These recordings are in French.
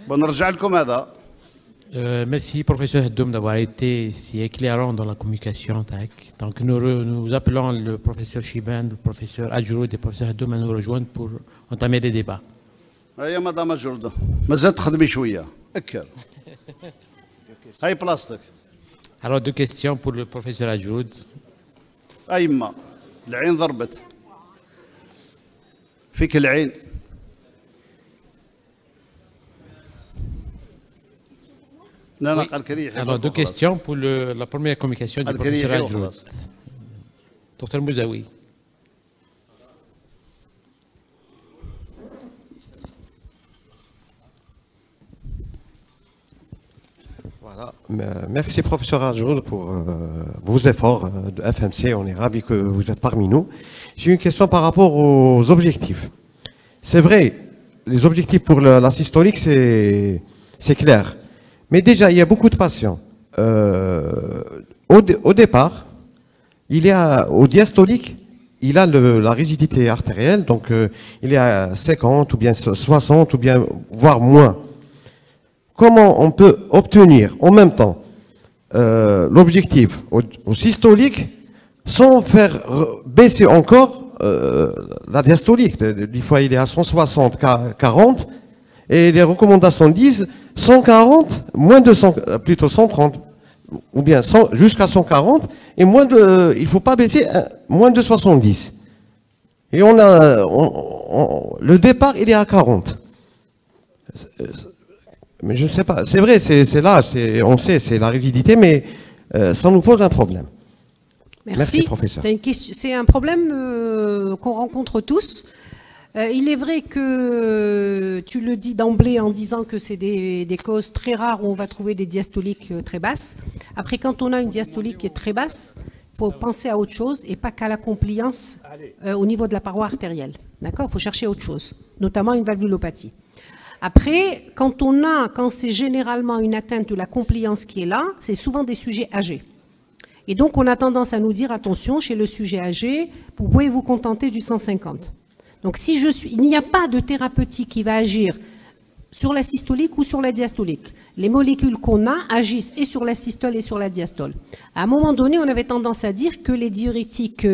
بنرجع لكم هذا. Merci, professeur Heddoum, d'avoir été si éclairant dans la communication. Donc, nous appelons le professeur Chiban, le professeur Adjoud et le professeur Heddoum à nous rejoindre pour entamer des débats. هيا مدام جردة مازال تخدمي شوية أكل. هاي بلاستيك. Alors, deux questions pour le professeur Adjoud. أيما العين ضربت. فيك العين. Oui. Alors, deux questions pour la première communication du professeur Adjoud. Docteur Mouzaoui. Voilà. Merci professeur Adjoud pour vos efforts de FMC. On est ravis que vous êtes parmi nous. J'ai une question par rapport aux objectifs. C'est vrai, les objectifs pour la systolique, c'est clair. Mais déjà, il y a beaucoup de patients. Au départ, il y a, au diastolique, il a la rigidité artérielle, donc il est à 50 ou bien 60 ou bien voire moins. Comment on peut obtenir en même temps l'objectif au systolique sans faire baisser encore la diastolique? Des fois, il est à 160, 40, et les recommandations disent 140, moins de 100, plutôt 130, ou bien jusqu'à 140, et moins de, il ne faut pas baisser moins de 70. Et le départ, il est à 40. Mais je ne sais pas, c'est vrai, c'est là, on sait, c'est la rigidité, mais ça nous pose un problème. Merci professeur. C'est un problème qu'on rencontre tous. Il est vrai que tu le dis d'emblée en disant que c'est des causes très rares où on va trouver des diastoliques très basses. Après, quand on a une diastolique qui est très basse, il faut penser à autre chose et pas qu'à la compliance au niveau de la paroi artérielle. D'accord ? Il faut chercher autre chose, notamment une valvulopathie. Après, quand c'est généralement une atteinte de la compliance qui est là, c'est souvent des sujets âgés. Et donc, on a tendance à nous dire, attention, chez le sujet âgé, vous pouvez vous contenter du 150. Donc, il n'y a pas de thérapeutique qui va agir sur la systolique ou sur la diastolique. Les molécules qu'on a agissent et sur la systole et sur la diastole. À un moment donné, on avait tendance à dire que les diurétiques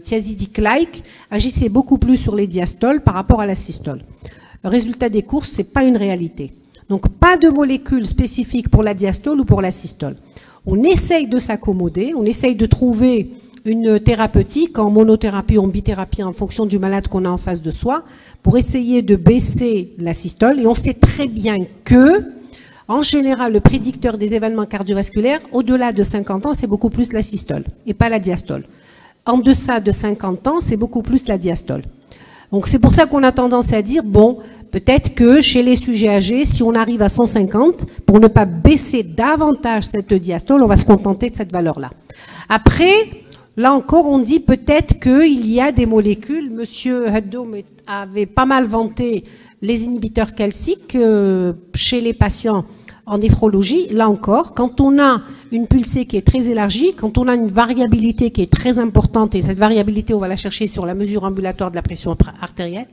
thiazidiques-like agissaient beaucoup plus sur les diastoles par rapport à la systole. Le résultat des courses, ce n'est pas une réalité. Donc, pas de molécules spécifiques pour la diastole ou pour la systole. On essaye de s'accommoder, on essaye de trouver une thérapeutique en monothérapie ou en bithérapie en fonction du malade qu'on a en face de soi pour essayer de baisser la systole. Et on sait très bien que, en général, le prédicteur des événements cardiovasculaires, au-delà de 50 ans, c'est beaucoup plus la systole et pas la diastole. En deçà de 50 ans, c'est beaucoup plus la diastole. Donc c'est pour ça qu'on a tendance à dire, bon, peut-être que chez les sujets âgés, si on arrive à 150, pour ne pas baisser davantage cette diastole, on va se contenter de cette valeur-là. Après, là encore, on dit peut-être qu'il y a des molécules. Monsieur Heddoum avait pas mal vanté les inhibiteurs calciques chez les patients en néphrologie. Là encore, quand on a une pulsée qui est très élargie, quand on a une variabilité qui est très importante, et cette variabilité, on va la chercher sur la mesure ambulatoire de la pression artérielle,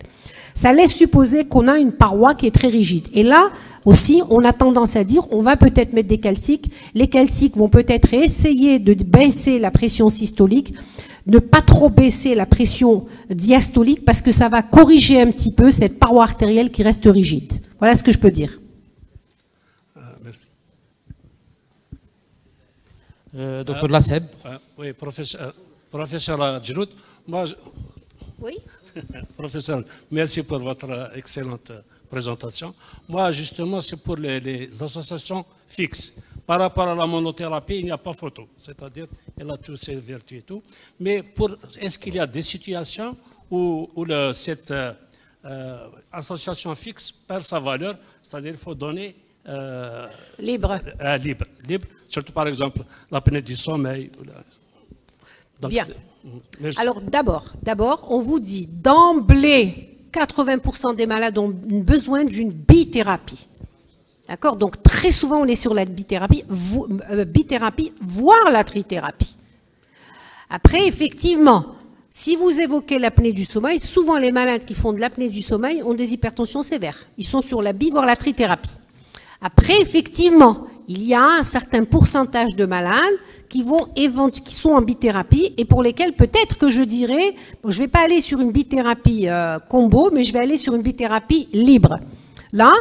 ça laisse supposer qu'on a une paroi qui est très rigide. Et là aussi, on a tendance à dire, on va peut-être mettre des calciques. Les calciques vont peut-être essayer de baisser la pression systolique, ne pas trop baisser la pression diastolique, parce que ça va corriger un petit peu cette paroi artérielle qui reste rigide. Voilà ce que je peux dire. Docteur Lasseb. Oui, professeur Adjoud. Oui. Professeur, merci pour votre excellente présentation. Moi, justement, c'est pour les associations fixes. Par rapport à la monothérapie, il n'y a pas photo. C'est-à-dire, elle a toutes ses vertus et tout. Mais est-ce qu'il y a des situations où cette association fixe perd sa valeur? C'est-à-dire qu'il faut donner libre. Libre. Surtout, par exemple, l'apnée du sommeil. Donc, bien. Merci. Alors, d'abord, on vous dit d'emblée, 80% des malades ont besoin d'une bithérapie. D'accord? Donc, très souvent, on est sur la bithérapie, voire la trithérapie. Après, effectivement, si vous évoquez l'apnée du sommeil, souvent les malades qui font de l'apnée du sommeil ont des hypertensions sévères. Ils sont sur la voire la trithérapie. Après, effectivement, il y a un certain pourcentage de malades qui sont en bithérapie et pour lesquels peut-être que je dirais, bon, je ne vais pas aller sur une bithérapie combo, mais je vais aller sur une bithérapie libre. Là,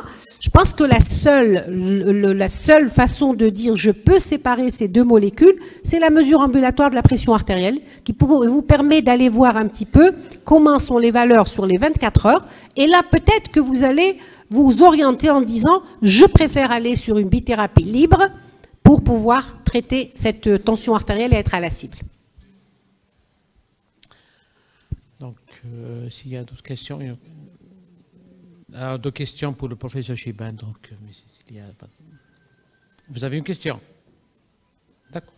je pense que la seule façon de dire je peux séparer ces deux molécules, c'est la mesure ambulatoire de la pression artérielle qui vous permet d'aller voir un petit peu comment sont les valeurs sur les 24 heures. Et là, peut-être que vous allez vous orienter en disant je préfère aller sur une bithérapie libre pour pouvoir traiter cette tension artérielle et être à la cible. Donc, s'il y a d'autres questions... Alors, deux questions pour le professeur Chiban. Donc, vous avez une question? D'accord.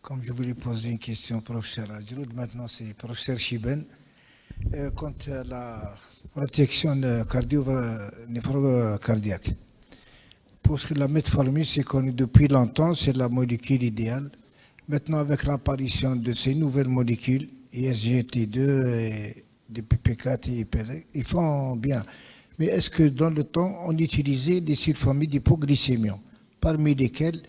Comme je voulais poser une question au professeur Adjoud, maintenant c'est le professeur Chiban. Quant à la protection néphrocardiaque, pour ce que la metformine, c'est connu depuis longtemps, c'est la molécule idéale. Maintenant, avec l'apparition de ces nouvelles molécules, ISGLT2 et des PP4 et IPR, ils font bien. Mais est-ce que dans le temps, on utilisait des sulfamides d'hypoglycémion, parmi lesquels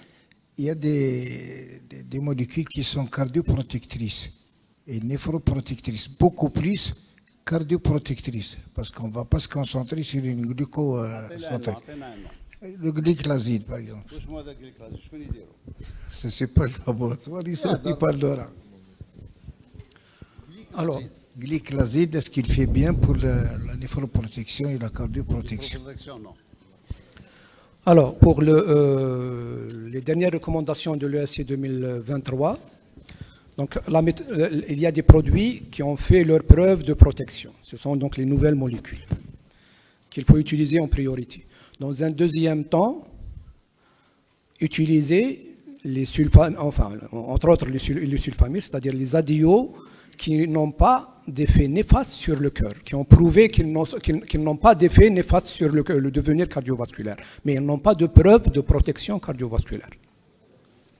il y a des molécules qui sont cardioprotectrices et néphroprotectrices, beaucoup plus cardioprotectrices, parce qu'on ne va pas se concentrer sur une glucocentrée. Le glyclaside, par exemple. C'est pas le laboratoire, il parle d'ora. Alors, glyclaside, est-ce qu'il fait bien pour la néphroprotection et la cardioprotection? Alors, pour les dernières recommandations de l'ESC 2023, donc, il y a des produits qui ont fait leur preuve de protection. Ce sont donc les nouvelles molécules qu'il faut utiliser en priorité. Dans un deuxième temps, utiliser les sulfamides, enfin, entre autres les sulfamides, c'est-à-dire les ADIO qui n'ont pas d'effet néfaste sur le cœur, qui ont prouvé qu'ils n'ont pas d'effet néfaste sur le devenir cardiovasculaire, mais ils n'ont pas de preuve de protection cardiovasculaire.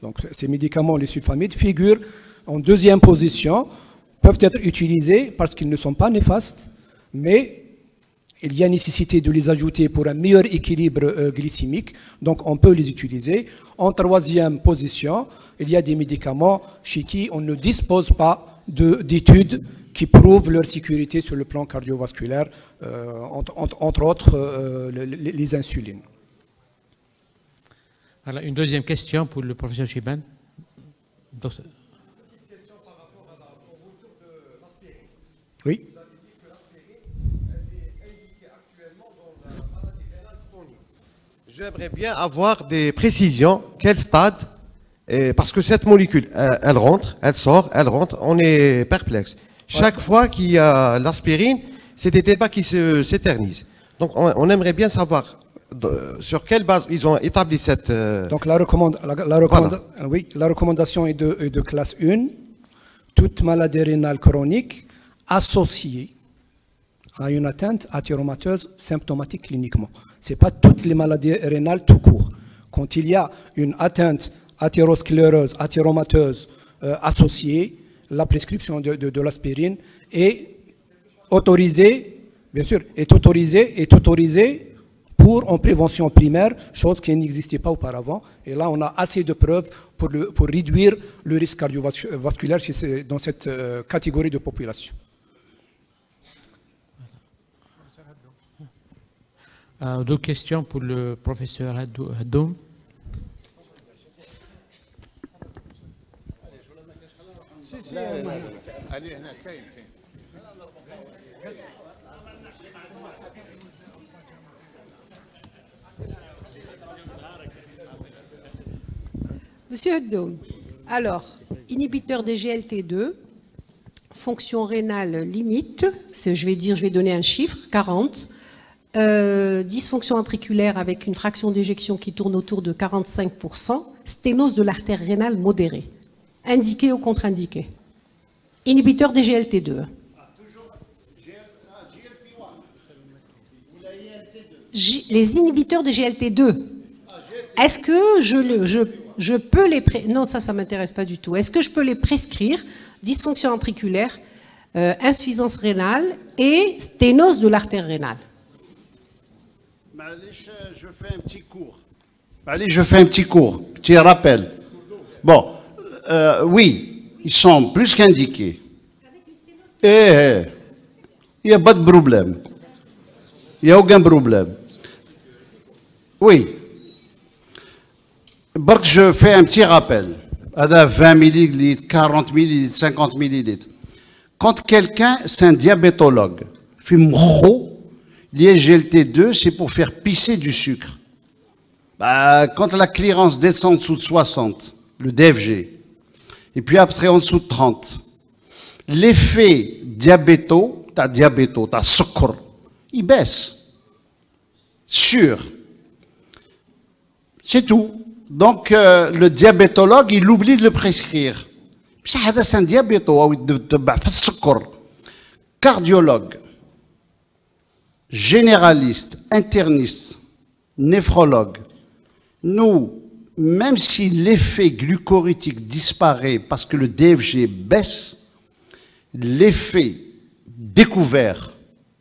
Donc ces médicaments, les sulfamides, figurent en deuxième position, peuvent être utilisés parce qu'ils ne sont pas néfastes, mais il y a nécessité de les ajouter pour un meilleur équilibre glycémique, donc on peut les utiliser. En troisième position, il y a des médicaments chez qui on ne dispose pas d'études qui prouvent leur sécurité sur le plan cardiovasculaire, entre autres les insulines. Voilà, une deuxième question pour le professeur Chiban. Oui. J'aimerais bien avoir des précisions, quel stade, parce que cette molécule, elle rentre, elle sort, elle rentre, on est perplexe. Chaque fois qu'il y a l'aspirine, c'est des débats qui s'éternisent. Donc on aimerait bien savoir sur quelle base ils ont établi cette... Donc la recommandation est de classe 1, toute maladie rénale chronique associée à une atteinte athéromateuse symptomatique cliniquement. Ce n'est pas toutes les maladies rénales tout court. Quand il y a une atteinte athéroscléreuse, athéromateuse associée, la prescription de l'aspirine est autorisée, bien sûr, est autorisée pour en prévention primaire, chose qui n'existait pas auparavant. Et là, on a assez de preuves pour réduire le risque cardiovasculaire dans cette catégorie de population. Deux questions pour le professeur Haddoum. Monsieur Haddoum, alors, inhibiteur des GLT2, fonction rénale limite, je vais donner un chiffre, 40. Dysfonction ventriculaire avec une fraction d'éjection qui tourne autour de 45%, sténose de l'artère rénale modérée, indiqué ou contre-indiqué. Inhibiteur des GLT2. Les inhibiteurs des GLT2. Est-ce que je peux les... Non, ça m'intéresse pas du tout. Est-ce que je peux les prescrire, dysfonction ventriculaire, insuffisance rénale et sténose de l'artère rénale. Je fais un petit cours. Allez, je fais un petit cours, petit rappel. Bon, oui, ils sont plus qu'indiqués. Et il n'y a pas de problème. Il n'y a aucun problème. Oui. Donc, je fais un petit rappel. À 20 millilitres, 40 millilitres, 50 millilitres. Quand quelqu'un, c'est un diabétologue, fait l'ISGLT2, c'est pour faire pisser du sucre. Bah, quand la clearance descend en dessous de 60, le DFG, et puis après en dessous de 30, l'effet t'as sucre, il baisse. Sûr. C'est tout. Donc, le diabétologue, il oublie de le prescrire. C'est un diabétologue, cardiologue, généraliste, interniste, néphrologue. Nous, même si l'effet glucorythmique disparaît parce que le DFG baisse, l'effet découvert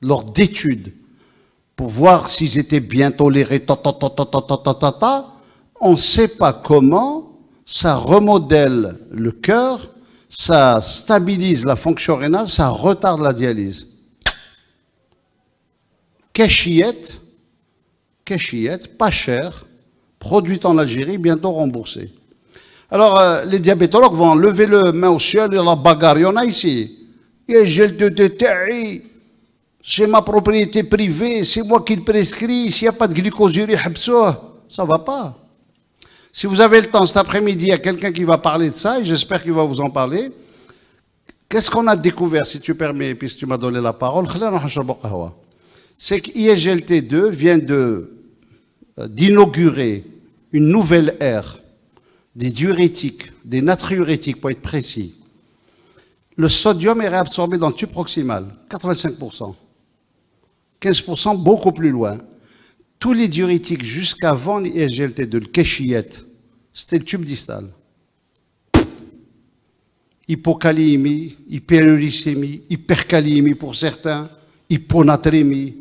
lors d'études pour voir s'ils étaient bien tolérés, on ne sait pas comment, ça remodèle le cœur, ça stabilise la fonction rénale, ça retarde la dialyse. Cachillette, pas cher, produite en Algérie, bientôt remboursée. Alors, les diabétologues vont lever le main au ciel et la bagarre. Il y en a ici. Et gel de détail, c'est ma propriété privée, c'est moi qui le prescris. S'il n'y a pas de glucosurie, ça ne va pas. Si vous avez le temps cet après-midi, il y a quelqu'un qui va parler de ça, et j'espère qu'il va vous en parler. Qu'est-ce qu'on a découvert, si tu permets, puisque tu m'as donné la parole? C'est que ISGLT2 vient d'inaugurer une nouvelle ère des diurétiques, des natriurétiques pour être précis. Le sodium est réabsorbé dans le tube proximal, 85%. 15% beaucoup plus loin. Tous les diurétiques jusqu'avant l'ISGLT2, le kéchillette, c'était le tube distal. Hypokaliémie, hyperuricémie, hyperkaliémie pour certains, hyponatrémie.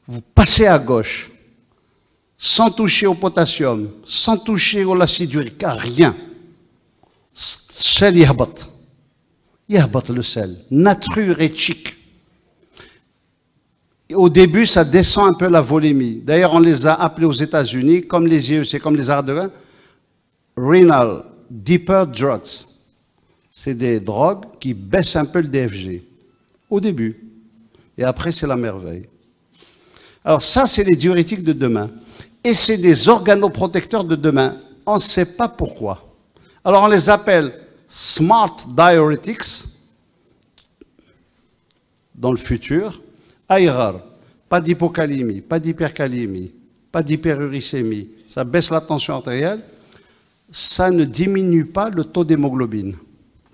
Vous passez à gauche, sans toucher au potassium, sans toucher au acide urique, rien. Sel yahbat. Yahbat le sel. Natriurétique. Au début, ça descend un peu la volémie. D'ailleurs, on les a appelés aux États-Unis, comme les IEC, comme les Arabes, renal deeper drugs. C'est des drogues qui baissent un peu le DFG. Au début. Et après, c'est la merveille. Alors ça, c'est les diurétiques de demain. Et c'est des organoprotecteurs de demain. On ne sait pas pourquoi. Alors on les appelle smart diuretics dans le futur. Aïrar, pas d'hypokaliémie, pas d'hyperkaliémie, pas d'hyperuricémie. Ça baisse la tension artérielle. Ça ne diminue pas le taux d'hémoglobine.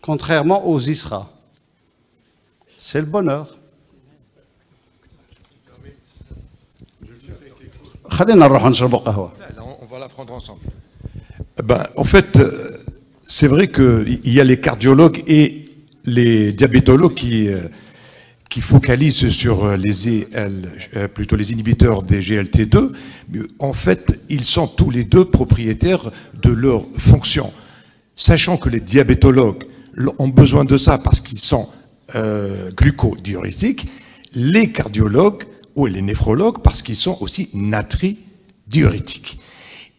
Contrairement aux ISRA. C'est le bonheur. On va la prendre ensemble. Ben, en fait, c'est vrai qu'il y a les cardiologues et les diabétologues qui focalisent sur les inhibiteurs des GLT2. Mais en fait, ils sont tous les deux propriétaires de leur fonction. Sachant que les diabétologues ont besoin de ça parce qu'ils sont glucodiurétiques, les cardiologues ou les néphrologues parce qu'ils sont aussi natridiurétiques.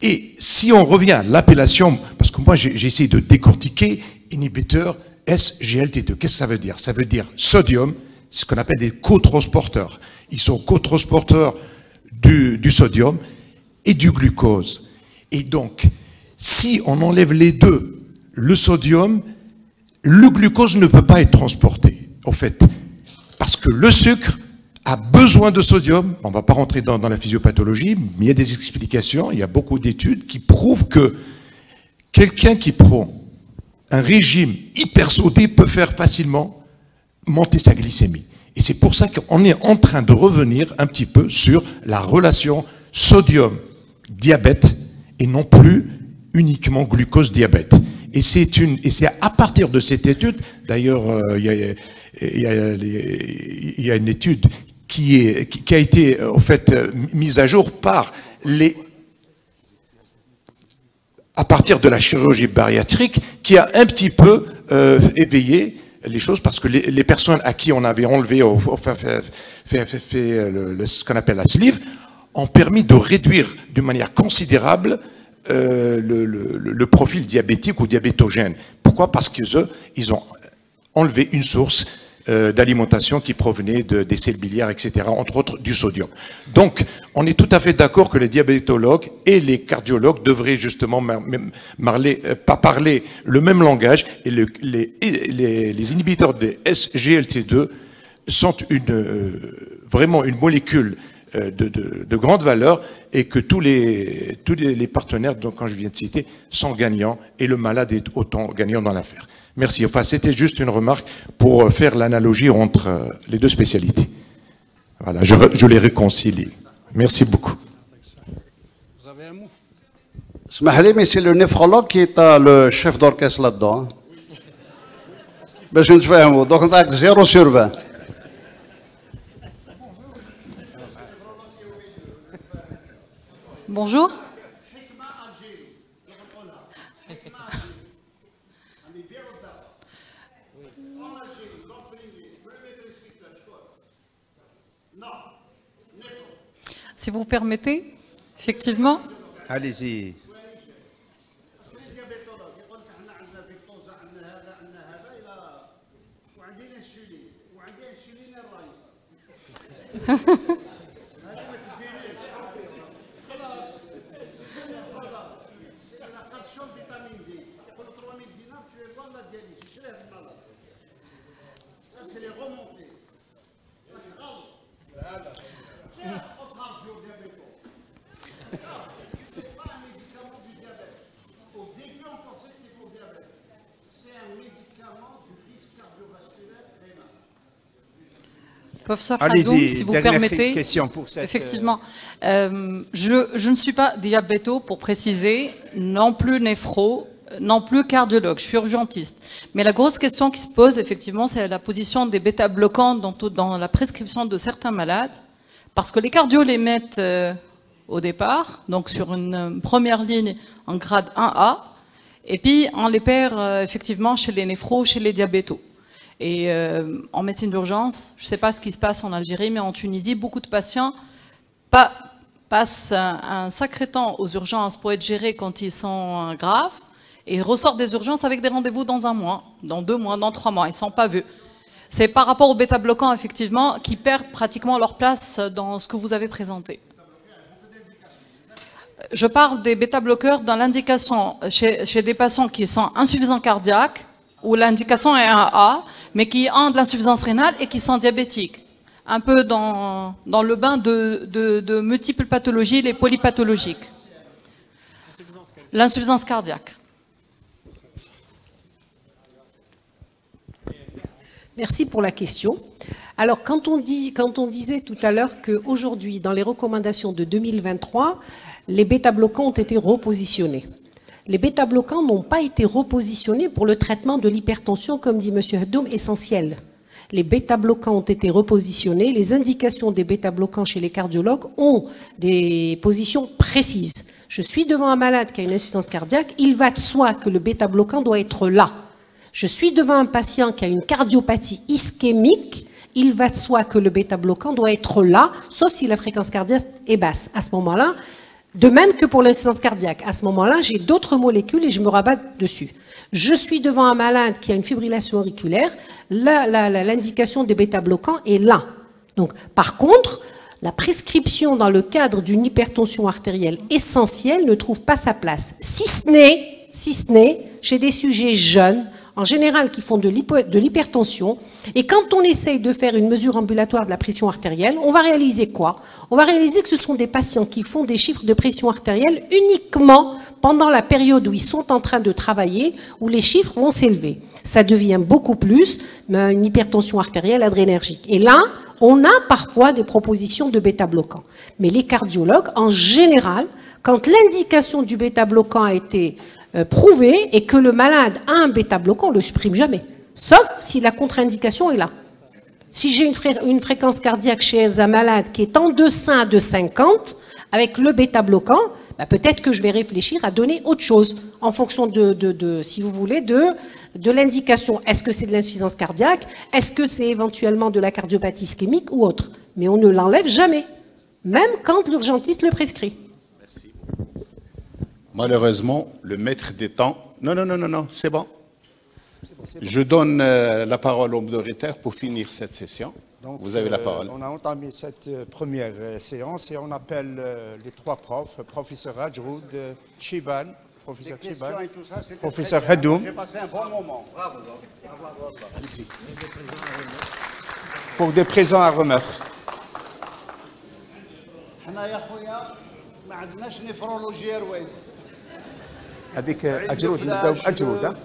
Et si on revient à l'appellation, parce que moi j'ai essayé de décortiquer inhibiteur SGLT2, qu'est-ce que ça veut dire? Ça veut dire sodium, c'est ce qu'on appelle des cotransporteurs. Ils sont cotransporteurs du sodium et du glucose. Et donc, si on enlève les deux, le sodium, le glucose ne peut pas être transporté, en fait, parce que le sucre a besoin de sodium. On ne va pas rentrer dans la physiopathologie, mais il y a des explications, il y a beaucoup d'études qui prouvent que quelqu'un qui prend un régime hypersodé peut faire facilement monter sa glycémie. Et c'est pour ça qu'on est en train de revenir un petit peu sur la relation sodium-diabète et non plus uniquement glucose-diabète. Et c'est à partir de cette étude, d'ailleurs, il il y a une étude qui a été en fait mise à jour par à partir de la chirurgie bariatrique, qui a un petit peu éveillé les choses, parce que les personnes à qui on avait enlevé, ce qu'on appelle la sleeve, ont permis de réduire d'une manière considérable le profil diabétique ou diabétogène. Pourquoi? Parce qu'ils ont enlevé une source d'alimentation qui provenait des selles biliaires, etc., entre autres du sodium. Donc, on est tout à fait d'accord que les diabétologues et les cardiologues devraient justement parler le même langage, et les inhibiteurs de SGLT2 sont vraiment une molécule de grande valeur, et que tous les partenaires, donc, quand je viens de citer, sont gagnants, et le malade est autant gagnant dans l'affaire. Merci. Enfin, c'était juste une remarque pour faire l'analogie entre les deux spécialités. Voilà, je les réconcilie. Merci beaucoup. Vous avez un mot? Smahli, mais c'est le néphrologue qui est le chef d'orchestre là-dedans. Je ne fais un mot. Donc, on a 0 sur 20. Bonjour. Si vous permettez, effectivement. Allez-y. Professeur Hadoum, si vous permettez, question pour cette... effectivement, je ne suis pas diabéto, pour préciser, non plus néphro, non plus cardiologue, je suis urgentiste. Mais la grosse question qui se pose, effectivement, c'est la position des bêta-bloquants dans la prescription de certains malades, parce que les cardios les mettent au départ, donc sur une première ligne en grade 1A, et puis on les perd effectivement chez les néphros, chez les diabétos. Et en médecine d'urgence, je ne sais pas ce qui se passe en Algérie, mais en Tunisie, beaucoup de patients passent un sacré temps aux urgences pour être gérés quand ils sont graves, et ressortent des urgences avec des rendez-vous dans 1 mois, dans 2 mois, dans 3 mois, ils ne sont pas vus. C'est par rapport aux bêta-bloquants, effectivement, qui perdent pratiquement leur place dans ce que vous avez présenté. Je parle des bêta-bloqueurs dans l'indication chez des patients qui sont insuffisants cardiaques, où l'indication est un A, mais qui ont de l'insuffisance rénale et qui sont diabétiques. Un peu dans le bain de multiples pathologies, les polypathologiques. L'insuffisance cardiaque. Merci pour la question. Alors, quand on disait tout à l'heure qu'aujourd'hui, dans les recommandations de 2023, les bêta-bloquants ont été repositionnés. Les bêta-bloquants n'ont pas été repositionnés pour le traitement de l'hypertension, comme dit M. Hadoum, essentiel. Les bêta-bloquants ont été repositionnés. Les indications des bêta-bloquants chez les cardiologues ont des positions précises. Je suis devant un malade qui a une insuffisance cardiaque, il va de soi que le bêta-bloquant doit être là. Je suis devant un patient qui a une cardiopathie ischémique, il va de soi que le bêta-bloquant doit être là, sauf si la fréquence cardiaque est basse. À ce moment-là, de même que pour l'insuffisance cardiaque, à ce moment-là, j'ai d'autres molécules et je me rabats dessus. Je suis devant un malade qui a une fibrillation auriculaire, l'indication des bêta-bloquants est là. Donc, par contre, la prescription dans le cadre d'une hypertension artérielle essentielle ne trouve pas sa place. Si ce n'est chez des sujets jeunes, en général qui font de l'hypertension, et quand on essaye de faire une mesure ambulatoire de la pression artérielle, on va réaliser quoi? On va réaliser que ce sont des patients qui font des chiffres de pression artérielle uniquement pendant la période où ils sont en train de travailler, où les chiffres vont s'élever. Ça devient beaucoup plus une hypertension artérielle adrénergique. Et là, on a parfois des propositions de bêta-bloquants. Mais les cardiologues, en général, quand l'indication du bêta-bloquant a été prouvée et que le malade a un bêta-bloquant, on ne le supprime jamais. Sauf si la contre-indication est là. Si j'ai une fréquence cardiaque chez un malade qui est en deçà de 50, avec le bêta-bloquant, bah, peut-être que je vais réfléchir à donner autre chose, en fonction si vous voulez, de l'indication. Est-ce que c'est de l'insuffisance cardiaque? Est-ce que c'est éventuellement de la cardiopathie ischémique ou autre? Mais on ne l'enlève jamais, même quand l'urgentiste le prescrit. Merci. Malheureusement, le maître des temps... Non, c'est bon. Je donne la parole au modérateur pour finir cette session. Donc, vous avez la parole. On a entamé cette première séance et on appelle les trois profs, professeur Ajroud, Chiban, professeur Chiban, professeur Hadoum. J'ai passé un bon moment. Bravo. Pour des présents à remettre. هذيك أجرود نبداو بأجرود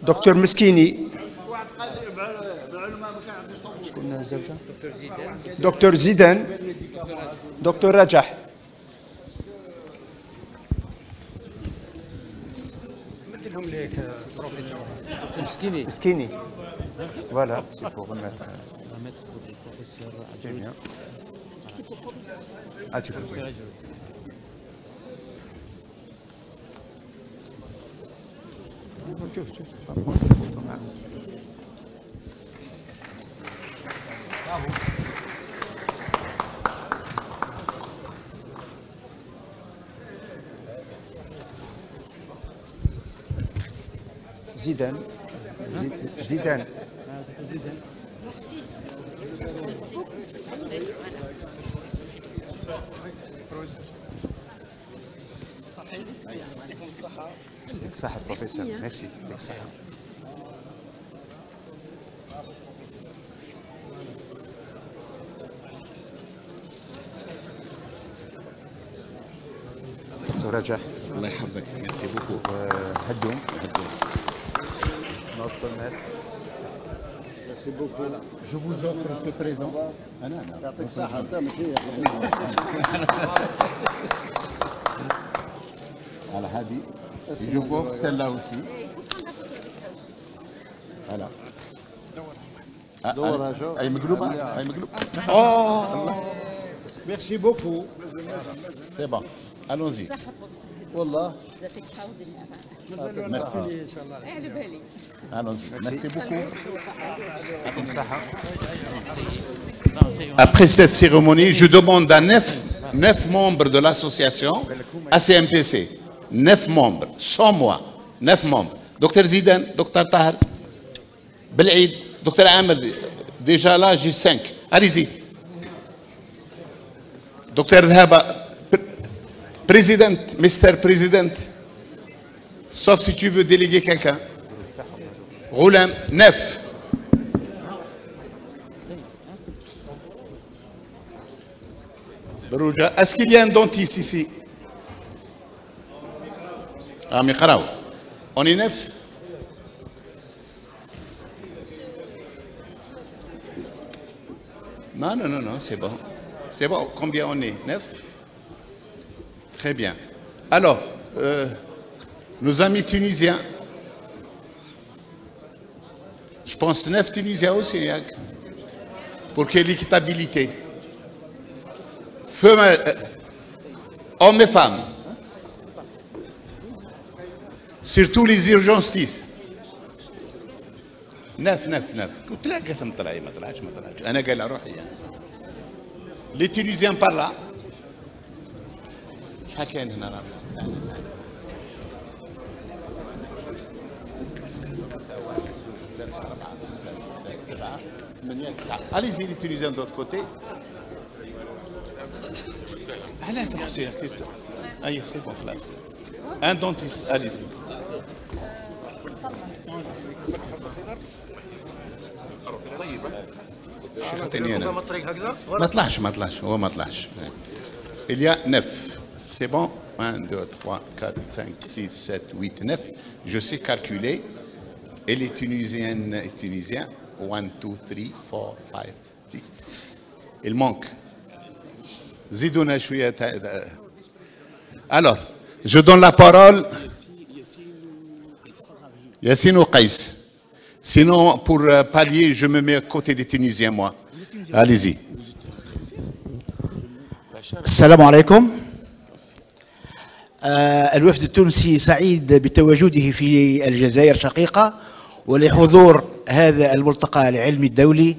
دكتور مسكيني شكون زوجة دكتور زيدان دكتور رجح مدلهم ليك مسكيني مسكيني voilà c'est pour remettre très bien Zidane. Zidane. Merci. صحة professeur. Merci. رجح الله يحفظك. Merci beaucoup. هدوم notre maître. Merci beaucoup. Je vous offre ce présent. Et je vous offre celle-là aussi. Voilà. Oh, merci beaucoup. C'est bon. Allons-y. Wallah. Merci. Allons-y. Merci beaucoup. Après cette cérémonie, je demande à 9 membres de l'association ACMPC, 9 membres, sans moi, 9 membres. Docteur Zidane, Docteur Tahar, Belaïd, Docteur Ahmed, déjà là j'ai 5. Allez-y. Docteur Dhaba, Président, Mr. Président, sauf si tu veux déléguer quelqu'un. Roulam, 9. Est-ce qu'il y a un dentiste ici? Ah, mais on est 9. Non, c'est bon. C'est bon. Combien on est? 9? Très bien. Alors, nos amis tunisiens, je pense 9 Tunisiens aussi, pour qu'il y ait l'équitabilité. Hommes et femmes. Surtout les urgentistes. 9. Les Tunisiens par là. Allez-y, les Tunisiens de l'autre côté. Allez, c'est bon, classe. Un dentiste, allez-y. Il y a 9. C'est bon? 1, 2, 3, 4, 5, 6, 7, 8, 9. Je sais calculer. Et les Tunisiennes et Tunisiens, 1, 2, 3, 4, 5, 6. Il manque. Zidouna chouïa. Alors, je donne la parole. Yassine ou Qais. Sinon, pour pallier, je me mets à côté des Tunisiens, moi. Allez-y. السلام عليكم. الوفد التونسي سعيد بتواجده في الجزائر شقيقة ولحضور هذا الملتقى العلمي الدولي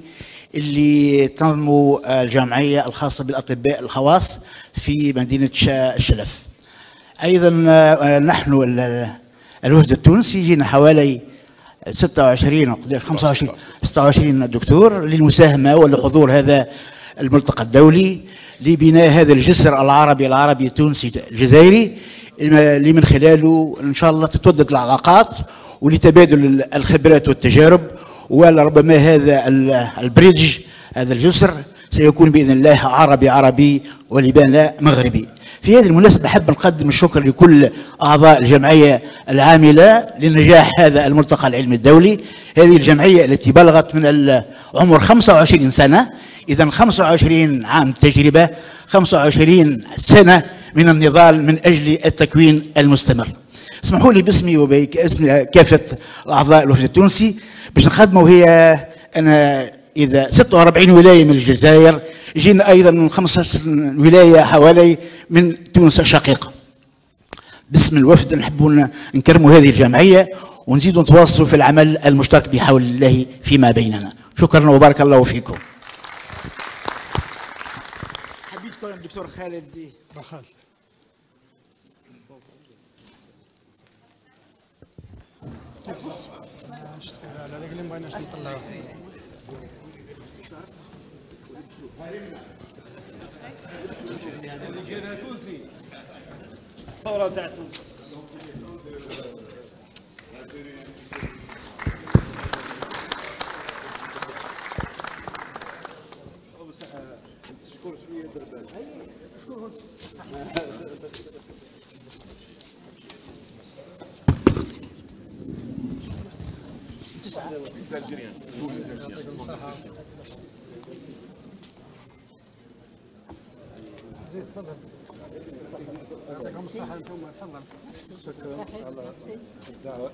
اللي تنظمه الجمعية الخاصة بالأطباء الخواص في مدينة الشلف. أيضا نحن الوفد التونسي جينا حوالي 26 دكتور للمساهمة ولحضور هذا الملتقى الدولي لبناء هذا الجسر العربي التونسي الجزائري اللي من خلاله ان شاء الله تتودد العلاقات ولتبادل الخبرات والتجارب، ولربما هذا البريدج هذا الجسر سيكون باذن الله عربي ولبنان مغربي. في هذه المناسبة أحب نقدم الشكر لكل أعضاء الجمعية العاملة لنجاح هذا الملتقى العلمي الدولي. هذه الجمعية التي بلغت من العمر 25 سنة، إذا 25 عام تجربة، 25 سنة من النضال من أجل التكوين المستمر. اسمحوا لي باسمي وباسم كافة أعضاء الوفد التونسي باش نخدموا. وهي أنا إذا 46 ولاية من الجزائر، جينا أيضا من 15 ولاية حوالي من تونس الشقيقة. باسم الوفد نحب نكرموا هذه الجمعية ونزيدوا نتواصلوا في العمل المشترك بحول الله فيما بيننا. شكرا وبارك الله فيكم. حبيت تكون الدكتور خالد رخال. الثورة تاع تونس. شكون شوية دربان. يعطيكم الصحة انتم، تفضل. شكرا على الدعوة.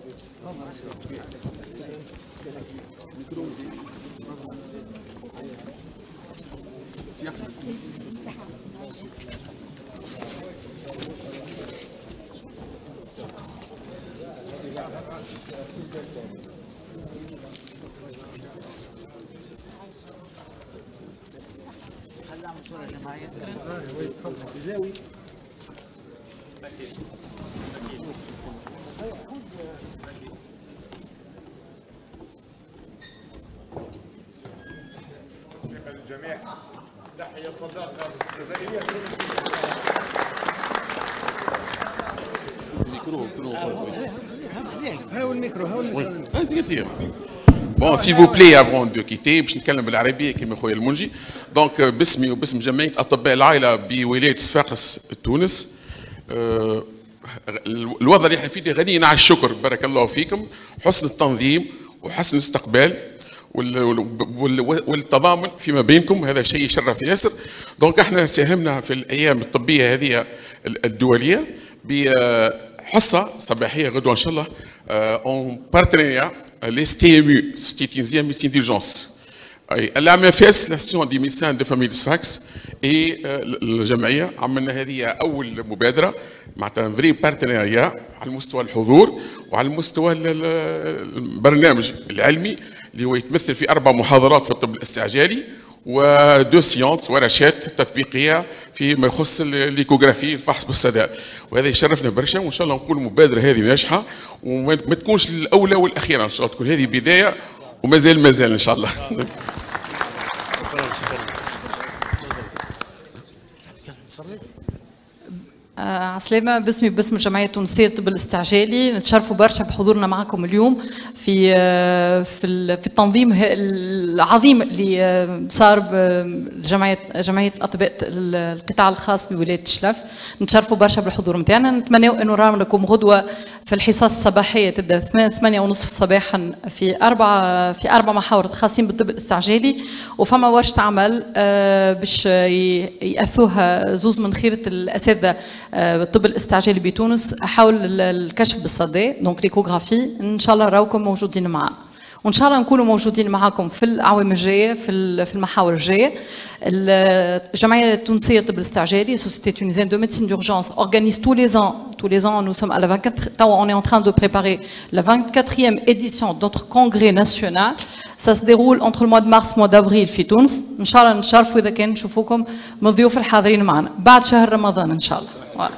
الجميع تحية صداقة جزائرية. Bon, s'il vous plaît, avant de quitter, باش نتكلم بالعربية كما خويا المنجي. دونك باسمي وباسم جمعية أطباء العائلة بولاية صفاقس تونس، الوضع اللي احنا فيه غني عن الشكر، بارك الله فيكم، حسن التنظيم وحسن الاستقبال والتضامن فيما بينكم، هذا شيء يشرف ياسر. دونك احنا ساهمنا في الايام الطبيه هذه الدوليه بحصه صباحيه غدوه ان شاء الله اون بارتنيريا les TMU, Société Tunisienne Médecine d'Urgence. l'AMFS, l'Association des médecins de famille de Sfax et الجمعيه عملنا هذه اول مبادره معناتها فري بارتنيريا على مستوى الحضور وعلى مستوى البرنامج العلمي اللي هو يتمثل في 4 محاضرات في الطب الاستعجالي ودو سيونس ورشات تطبيقيه فيما يخص الليكوغرافي الفحص بالصدى، وهذا يشرفنا برشا. وان شاء الله نقول المبادره هذه ناجحه وما تكونش الاولى والاخيره، ان شاء الله تكون هذه بدايه ومازال ان شاء الله. عسلامة، باسمي باسم الجمعية التونسية للطب الاستعجالي، نتشرفوا برشا بحضورنا معكم اليوم في التنظيم العظيم اللي صار بجمعية أطباء القطاع الخاص بولاية الشلف. نتشرفوا برشا بالحضور نتاعنا، نتمنوا أنه نراو لكم غدوة في الحصص الصباحية تبدأ 8:30 صباحا في أربع محاور خاصين بالطب الاستعجالي، وفما ورشة عمل باش يأثوها زوز من خيرة الأساتذة بالطب الاستعجالي بتونس حول الكشف بالصدى، دونك ليكوغرافي. ان شاء الله نراوكم موجودين معنا، وان شاء الله نكونوا موجودين معكم في الاعوام الجايه في المحاور الجايه. الجمعيه التونسيه للطب الاستعجالي Société tunisienne de médecine d'urgence organise tous les ans nous sommes à la 24 on est en train de préparer la 24e édition de notre congrès national. Ça se déroule entre le mois de mars mois d'avril في تونس. ان شاء الله نشرفوا اذا كان نشوفوكم من الضيوف الحاضرين معنا بعد شهر رمضان ان شاء الله.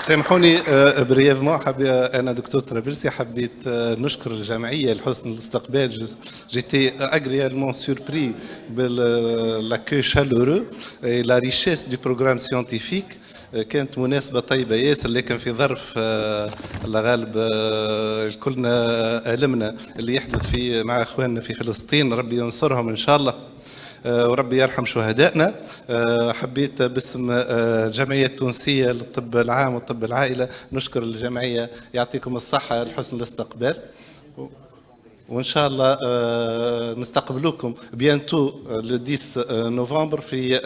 سامحوني بريفمون انا دكتور طرابلسي حبيت نشكر الجمعيه لحسن الاستقبال. جيتي اغريالمون سوربري باللاكوي شالورو لا ريشيس دو بروغرام سيانتيفيك. كانت مناسبه طيبه ياسر لكن في ظرف الله غالب كلنا المنا اللي يحدث في مع اخواننا في فلسطين ربي ينصرهم ان شاء الله وربي يرحم شهدائنا. حبيت باسم الجمعية التونسية للطب العام والطب العائلة نشكر الجمعية يعطيكم الصحة لحسن الاستقبال وإن شاء الله نستقبلوكم بيانتو لو 10 نوفمبر في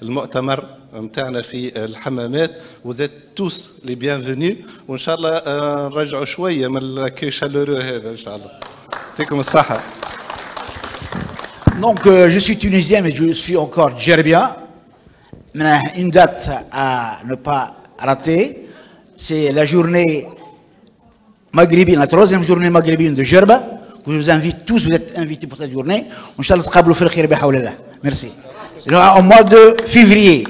المؤتمر متاعنا في الحمامات. وزيت توس لي بيانفوني وإن شاء الله نرجعوا شوية من الكي شالورو هذا إن شاء الله. يعطيكم الصحة. Donc, je suis tunisien, mais je suis encore djerbien. Une date à ne pas rater, c'est la journée maghrébine, la 3e journée maghrébine de Djerba, que je vous invite tous, vous êtes invités pour cette journée. Inch'Allah, tqablu fil khir bihawlillah. Merci. Au mois de février,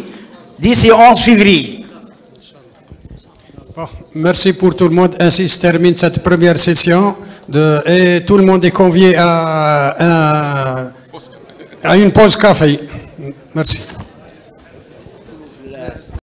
10 et 11 février. Bon, merci pour tout le monde. Ainsi se termine cette première session. Et tout le monde est convié à une pause café. Merci.